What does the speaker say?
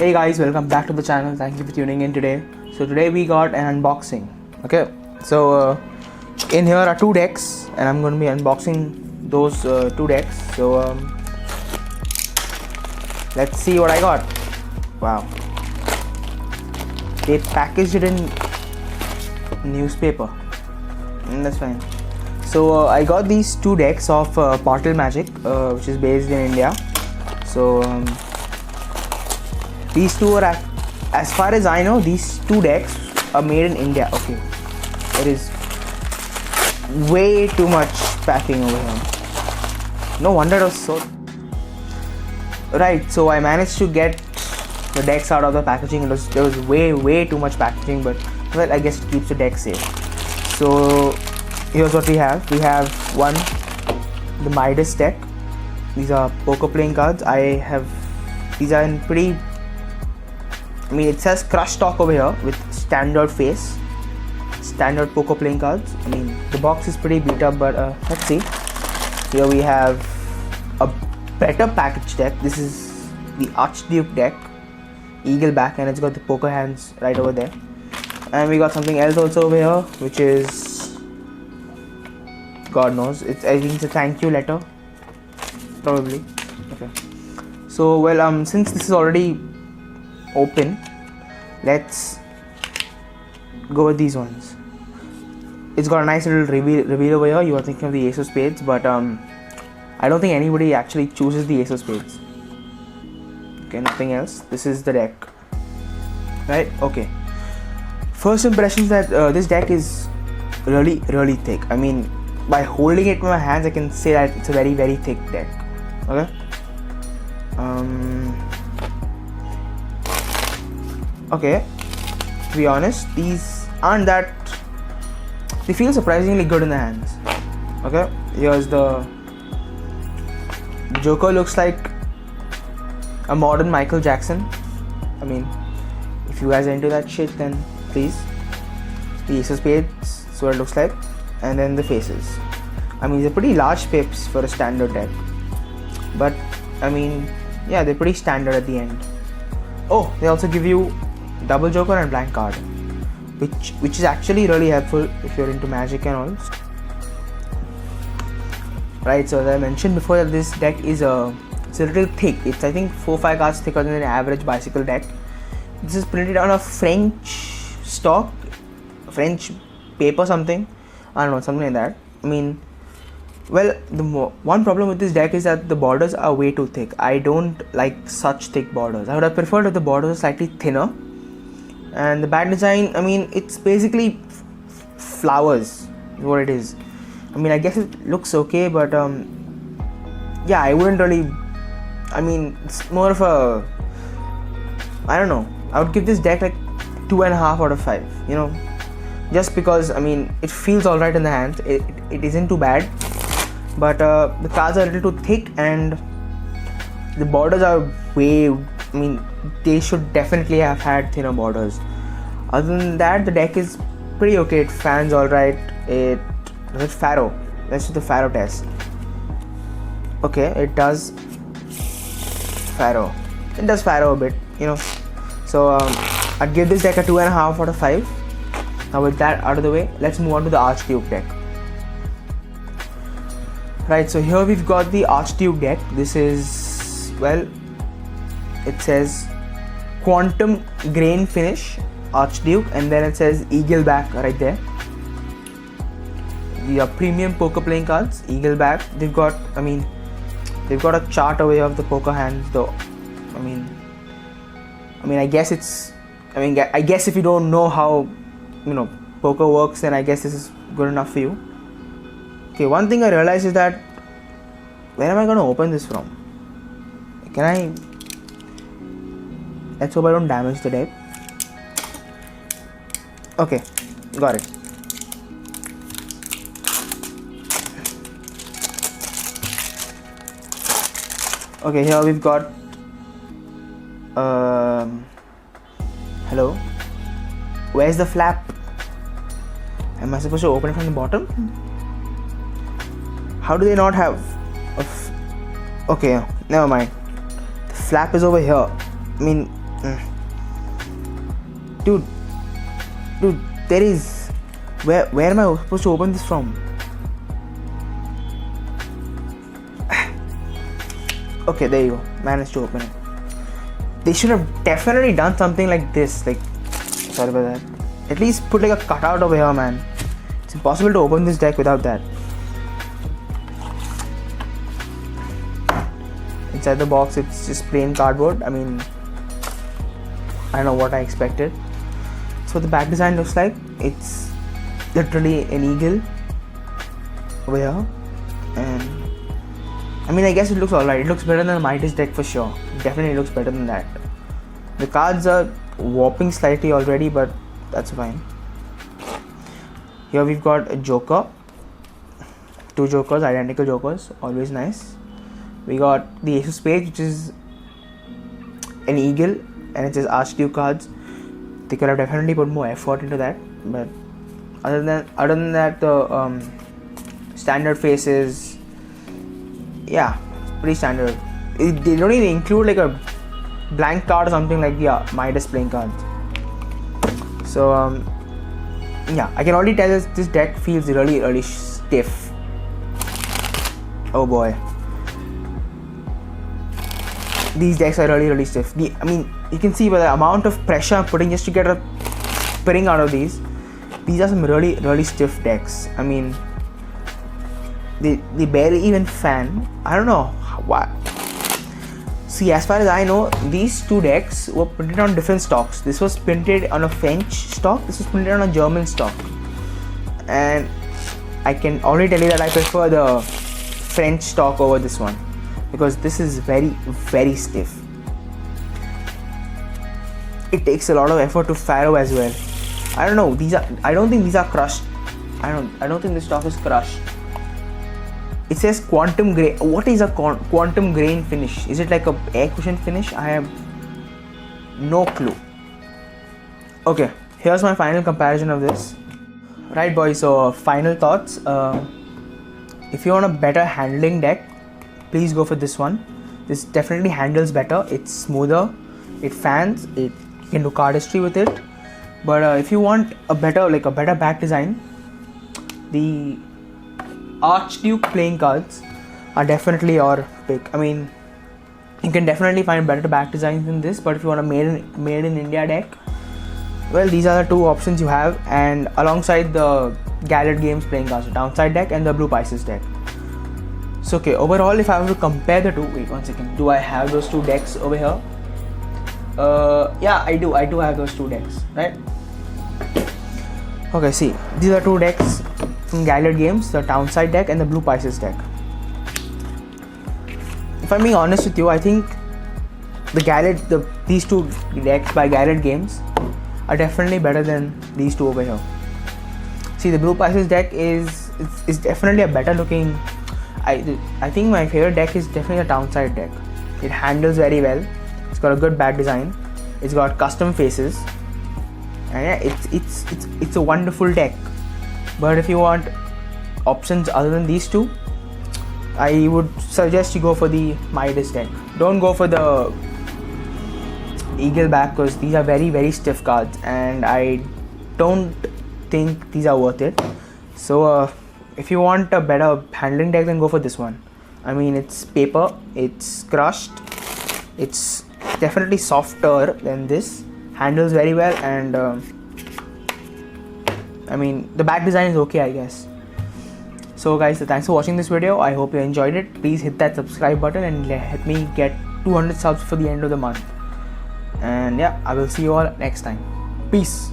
Hey guys, welcome back to the channel. Thank you for tuning in today. So today we got an unboxing. Okay, so in here are two decks, and I'm going to be unboxing those two decks. So let's see what I got. Wow, they packaged it in newspaper. That's fine. So I got these two decks of Portal Magic, which is based in India. So these two are, as far as I know, these two decks are made in India. Okay, it is way too much packing over here. No wonder it was so. Right, so I managed to get the decks out of the packaging. There was way too much packaging, but well, I guess it keeps the deck safe. So here's what we have. We have one, the Midas deck. These are poker playing cards. These are in pretty. I mean, it says Crush Stock over here with standard face, standard poker playing cards. I mean, the box is pretty beat up, but let's see. Here we have a better package deck. This is the Archduke deck, Eagle back, and it's got the poker hands right over there. And we got something else also over here, which is, God knows, I think it's a thank you letter, probably. Okay. So well, since this is already open, let's go with these ones. It's got a nice little reveal over here. You are thinking of the Ace of Spades, but I don't think anybody actually chooses the Ace of Spades. Okay, nothing else. This is the deck, right? Okay. First impressions that this deck is really thick. I mean, by holding it in my hands, I can say that it's a very thick deck. Okay. Okay, to be honest, these aren't that. They feel surprisingly good in the hands. Okay, here's the Joker. Looks like a modern Michael Jackson. I mean, if you guys are into that shit, then please. The Ace of Spades, so it looks like, and then the faces. I mean, they're pretty large pips for a standard deck, but I mean, yeah, they're pretty standard at the end. Oh, they also give you double Joker and blank card, which is actually really helpful if you're into Magic and all. Right, so as I mentioned before, that this deck is it's a little thick. It's, I think, 4-5 cards thicker than an average bicycle deck. This is printed on a French stock, French paper, something. I don't know, something like that. I mean, well, one problem with this deck is that the borders are way too thick. I don't like such thick borders. I would have preferred if the borders were slightly thinner. And the back design, I mean, it's basically flowers, is what it is. I mean, I guess it looks okay, but yeah, I wouldn't really. I mean, it's more of a, I don't know, I would give this deck like 2.5 out of 5, you know, just because, I mean, it feels alright in the hands. It isn't too bad, but the cards are a little too thick, and the borders are way, I mean, they should definitely have had thinner borders. Other than that, the deck is pretty okay. It fans alright. Does it Pharaoh? Let's do the Pharaoh test. Okay, it does Pharaoh. It does Pharaoh a bit, you know. So I'd give this deck a 2.5 out of 5. Now with that out of the way, let's move on to the Archduke deck. Right, so here we've got the Archduke deck. This is, well, it says Quantum Grain Finish Archduke, and then it says Eagle back right there. The premium poker playing cards, Eagle back. They've got a chart over here of the poker hands, though. I mean, I guess I guess if you don't know how, you know, poker works, then I guess this is good enough for you. Okay, one thing I realized is that, where am I going to open this from? Can I? Let's hope I don't damage the deck. Okay, got it. Okay, here we've got hello. Where's the flap? Am I supposed to open it from the bottom? How do they not have a okay, never mind. The flap is over here. I mean, Dude, there is... Where am I supposed to open this from? Okay, there you go. Managed to open it. They should have definitely done something like this. Like, sorry about that. At least put like a cutout over here, man. It's impossible to open this deck without that. Inside the box, it's just plain cardboard. I mean, I don't know what I expected. So the back design looks like it's literally an eagle over here, and I mean, I guess it looks alright. It looks better than the Midas deck for sure. It definitely looks better than that. The cards are warping slightly already, but that's fine. Here we've got a Joker. 2 Jokers, identical Jokers, always nice. We got the Ace of Spades, which is an eagle, and it says Archduke cards. They could have definitely put more effort into that, but other than that, the standard faces, yeah, pretty standard. They don't even include like a blank card or something like Midas playing cards. So yeah, I can already tell this deck feels really stiff. Oh boy, these decks are really stiff. I mean, you can see by the amount of pressure I'm putting just to get a spring out of these. These are some really stiff decks. I mean, they barely even fan. I don't know why. See, as far as I know, these 2 decks were printed on different stocks. This was printed on a French stock. This was printed on a German stock. And I can already tell you that I prefer the French stock over this one, because this is very stiff. It takes a lot of effort to faro as well. I don't know. I don't think these are crushed. I don't think this stock is crushed. It says quantum grain. What is a quantum grain finish? Is it like a air cushion finish? I have no clue. Okay, here's my final comparison of this. Right, boys. So final thoughts. If you want a better handling deck, please go for this one. This definitely handles better. It's smoother. It fans. You can do card history with it. But if you want a better back design, the Archduke playing cards are definitely your pick. I mean, you can definitely find better back designs than this, but if you want a made in India deck, well, these are the 2 options you have, and alongside the Gallad Games playing cards, the downside deck and the Blue Pisces deck. So okay, overall, if I were to compare the 2, wait 1 second, do I have those 2 decks over here? Yeah, I do have those 2 decks, right? Okay, see, these are 2 decks from Gallad Games, the downside deck and the Blue Pisces deck. If I'm being honest with you, I think these 2 decks by Gallad Games are definitely better than these 2 over here. See, the Blue Pisces deck is definitely a better looking. I think my favorite deck is definitely the downside deck. It handles very well. It's got a good back design. It's got custom faces, and yeah, it's a wonderful deck. But if you want options other than these 2, I would suggest you go for the Midas deck. Don't go for the Eagle back, because these are very stiff cards, and I don't think these are worth it. So if you want a better handling deck, then go for this one. I mean, it's paper, it's crushed, it's definitely softer than this, handles very well, and I mean, the back design is okay, I guess. So guys, thanks for watching this video. I hope you enjoyed it. Please hit that subscribe button and help me get 200 subs for the end of the month. And yeah, I will see you all next time. Peace.